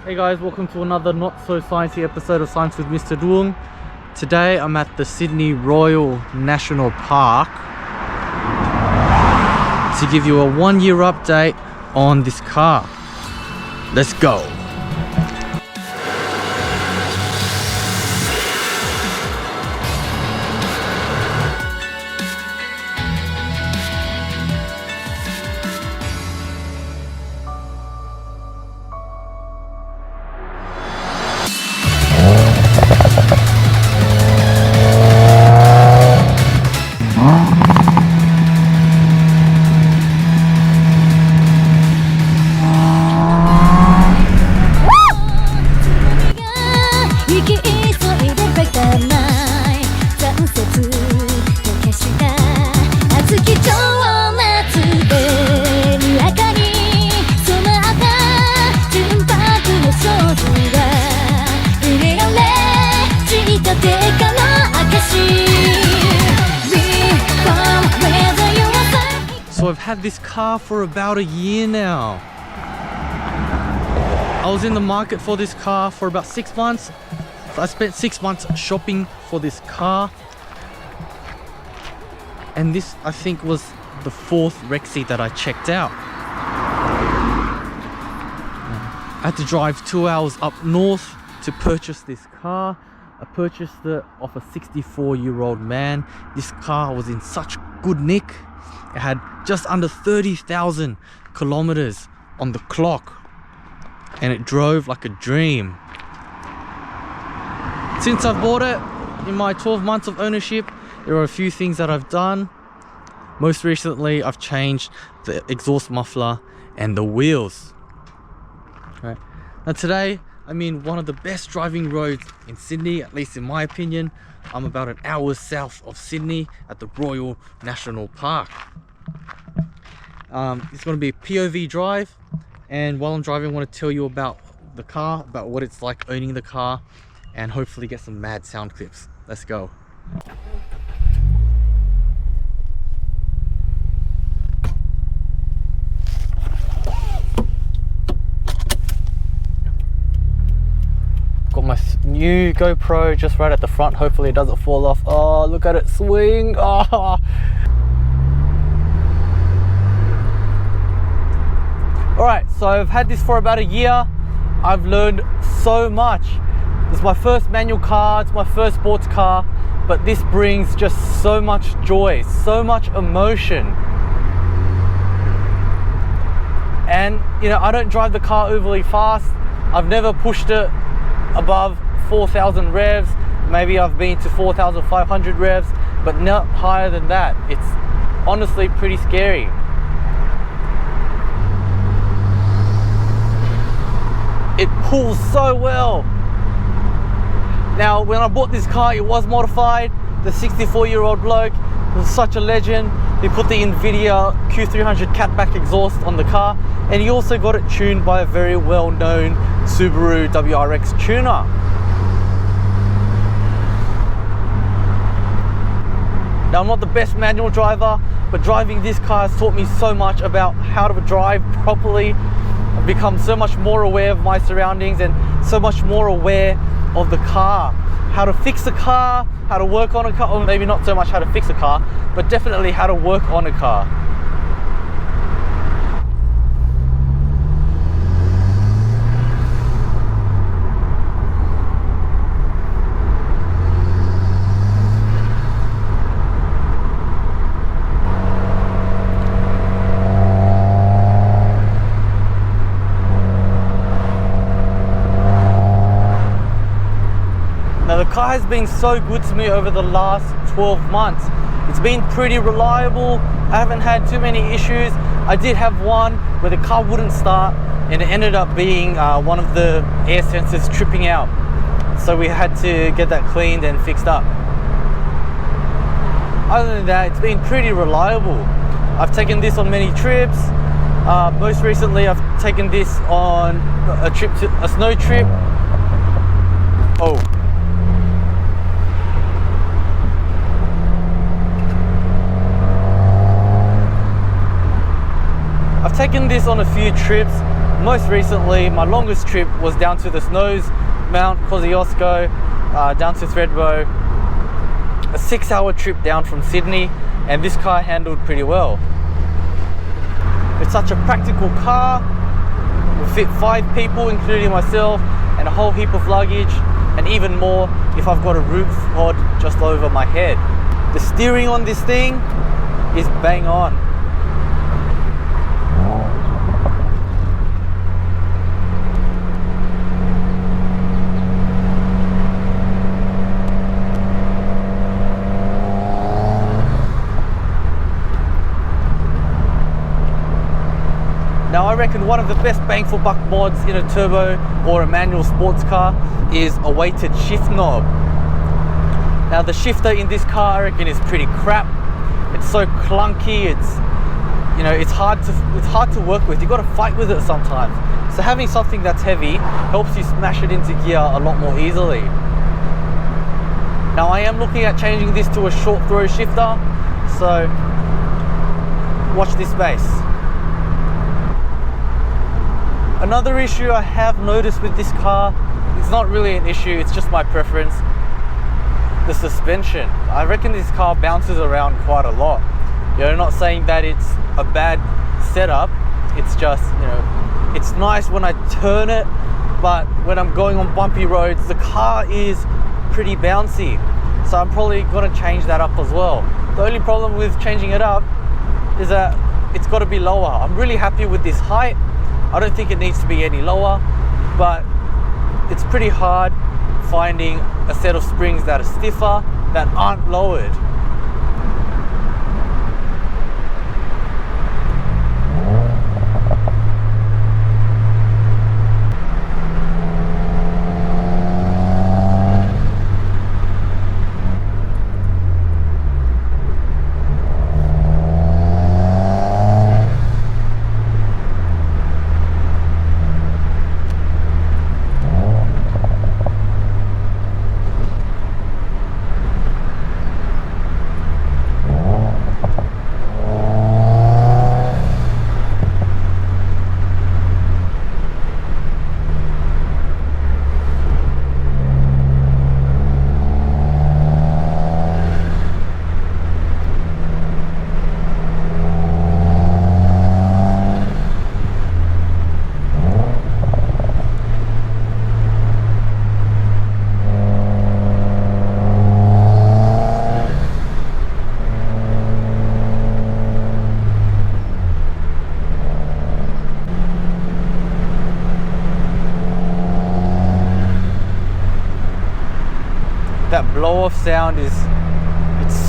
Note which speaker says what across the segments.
Speaker 1: Hey guys, welcome to another not so sciencey episode of Science with Mr. Duong. Today I'm at the Sydney Royal National Park to give you a 1-year update on this car. Let's go. So I've had this car for about a year now. I was in the market for this car for about 6 months. So I spent 6 months shopping for this car. And this, I think, was the 4th Rexy that I checked out. I had to drive 2 hours up north to purchase this car. I purchased it off a 64-year-old man. This car was in such good nick. It had just under 30,000 kilometers on the clock, and it drove like a dream. Since I've bought it, in my 12 months of ownership, there are a few things that I've done. Most recently, I've changed the exhaust muffler and the wheels. Right. Now today, I'm in one of the best driving roads in Sydney, at least in my opinion. I'm about an hour south of Sydney at the Royal National Park. It's going to be a POV drive, and while I'm driving I want to tell you about the car, about what it's like owning the car, and hopefully get some mad sound clips. Let's go. Got my new GoPro just right at the front. Hopefully it doesn't fall off. Oh, look at it swing. Oh. Alright, so I've had this for about a year. I've learned so much. It's my first manual car, it's my first sports car, but this brings just so much joy, so much emotion. And you know, I don't drive the car overly fast. I've never pushed it above 4,000 revs. Maybe I've been to 4,500 revs, but not higher than that. It's honestly pretty scary. It pulls so well. Now, when I bought this car, it was modified. The 64-year-old bloke was such a legend. He put the Invidia Q300 Catback exhaust on the car, and he also got it tuned by a very well-known Subaru WRX tuner. Now, I'm not the best manual driver, but driving this car has taught me so much about how to drive properly. I've become so much more aware of my surroundings and so much more aware of the car. How to fix a car, how to work on a car, or maybe not so much how to fix a car, but definitely how to work on a car. Now the car has been so good to me over the last 12 months. It's been pretty reliable. I haven't had too many issues. I did have one where the car wouldn't start, and it ended up being one of the air sensors tripping out. So we had to get that cleaned and fixed up. Other than that, it's been pretty reliable. I've taken this on many trips. Most recently, I've taken this on a snow trip. Oh. I've taken this on a few trips. Most recently, my longest trip was down to the snows, Mount Kosciuszko, down to Thredbo. A 6-hour trip down from Sydney, and this car handled pretty well. It's such a practical car. Will fit 5 people, including myself, and a whole heap of luggage, and even more if I've got a roof pod just over my head. The steering on this thing is bang on. Now I reckon one of the best bang for buck mods in a turbo or a manual sports car is a weighted shift knob. Now the shifter in this car I reckon is pretty crap. It's so clunky, it's hard to work with. You got to fight with it sometimes. So having something that's heavy helps you smash it into gear a lot more easily. Now I am looking at changing this to a short throw shifter, so watch this space. Another issue I have noticed with this car, it's not really an issue, it's just my preference, the suspension. I reckon this car bounces around quite a lot. Not saying that it's a bad setup, it's just, it's nice when I turn it, but when I'm going on bumpy roads, the car is pretty bouncy. So I'm probably gonna change that up as well. The only problem with changing it up is that it's gotta be lower. I'm really happy with this height. I don't think it needs to be any lower, but it's pretty hard finding a set of springs that are stiffer, that aren't lowered. That blow off sound it's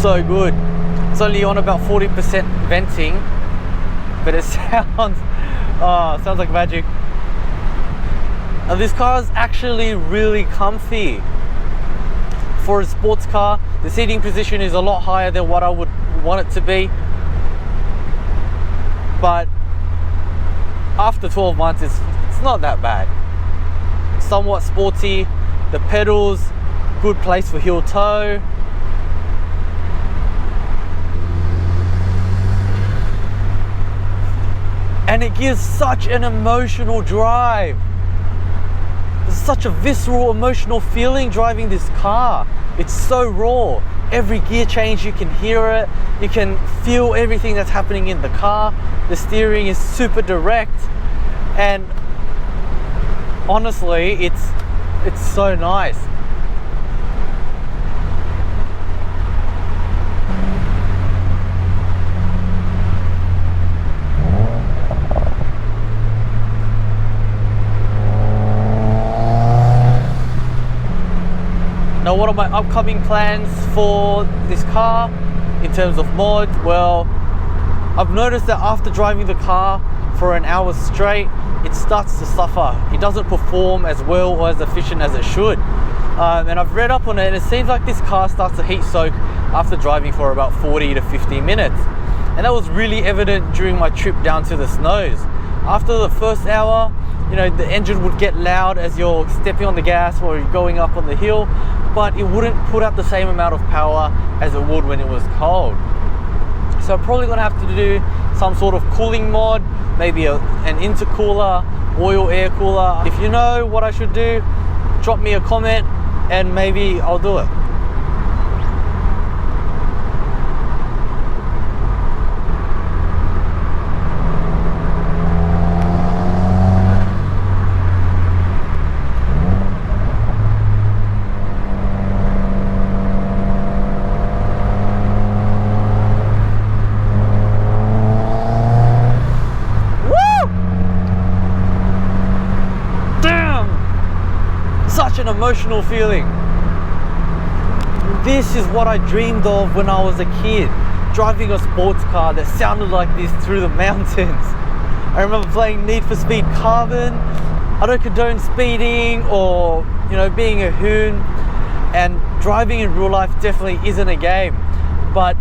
Speaker 1: so good. It's only on about 40% venting, but it sounds like magic. And this car is actually really comfy. For a sports car, the seating position is a lot higher than what I would want it to be, but after 12 months it's not that bad. Somewhat sporty, the pedals, good place for heel toe. And it gives such an emotional drive. There's such a visceral, emotional feeling driving this car. It's so raw. Every gear change, you can hear it. You can feel everything that's happening in the car. The steering is super direct. And honestly, it's so nice. Now, what are my upcoming plans for this car in terms of mod? Well, I've noticed that after driving the car for an hour straight, it starts to suffer. It doesn't perform as well or as efficient as it should. And I've read up on it, and it seems like this car starts to heat soak after driving for about 40 to 50 minutes. And that was really evident during my trip down to the snows. After the first hour, the engine would get loud as you're stepping on the gas or you're going up on the hill, but it wouldn't put out the same amount of power as it would when it was cold. So I'm probably gonna have to do some sort of cooling mod, maybe an intercooler oil air cooler. If you know what I should do, drop me a comment and maybe I'll do it. An emotional feeling. This is what I dreamed of when I was a kid, driving a sports car that sounded like this through the mountains. I remember playing Need for Speed Carbon. I don't condone speeding or, you know, being a hoon, and driving in real life definitely isn't a game, but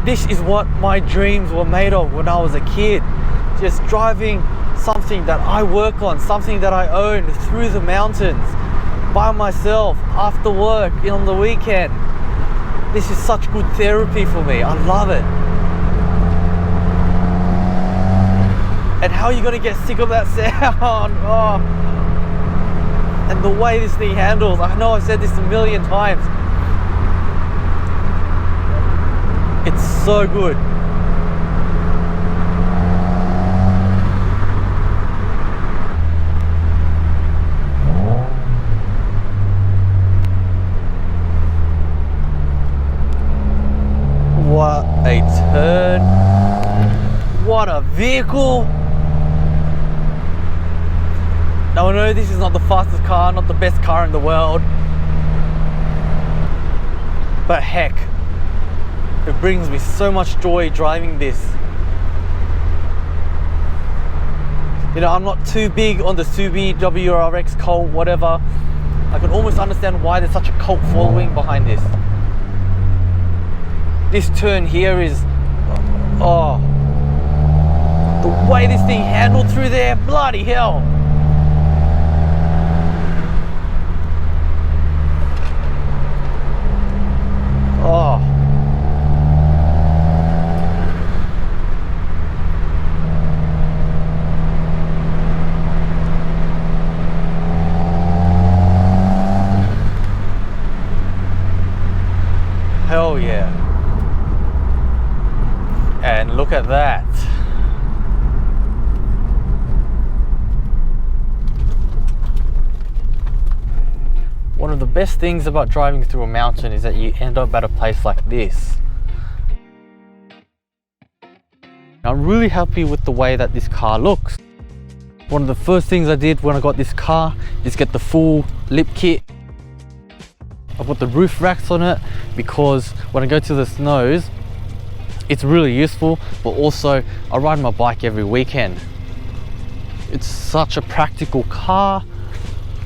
Speaker 1: this is what my dreams were made of when I was a kid. Just driving something that I work on, something that I own through the mountains by myself after work on the weekend. This is such good therapy for me. I love it. And how are you gonna get sick of that sound? Oh. And the way this thing handles, I know I've said this a million times. It's so good. What a turn. What a vehicle. Now I know this is not the fastest car, not the best car in the world, but heck, it brings me so much joy driving this. You know, I'm not too big on the Subi, WRX cult, whatever. I can almost understand why there's such a cult following behind this. This turn here is, oh, the way this thing handled through there, bloody hell. Oh. Hell yeah. And look at that. One of the best things about driving through a mountain is that you end up at a place like this. I'm really happy with the way that this car looks. One of the first things I did when I got this car is get the full lip kit. I put the roof racks on it because when I go to the snows, it's really useful, but also I ride my bike every weekend. It's such a practical car.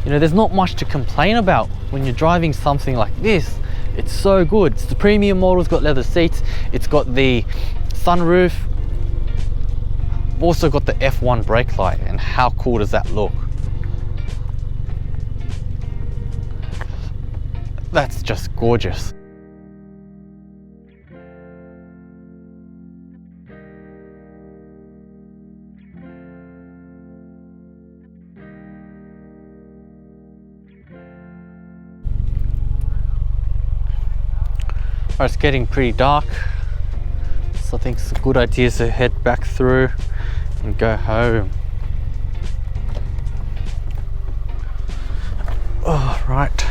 Speaker 1: You know, there's not much to complain about when you're driving something like this. It's so good. It's the premium model, it's got leather seats, it's got the sunroof, also got the F1 brake light, and how cool does that look? That's just gorgeous. It's getting pretty dark, so I think it's a good idea to head back through and go home. Oh, right.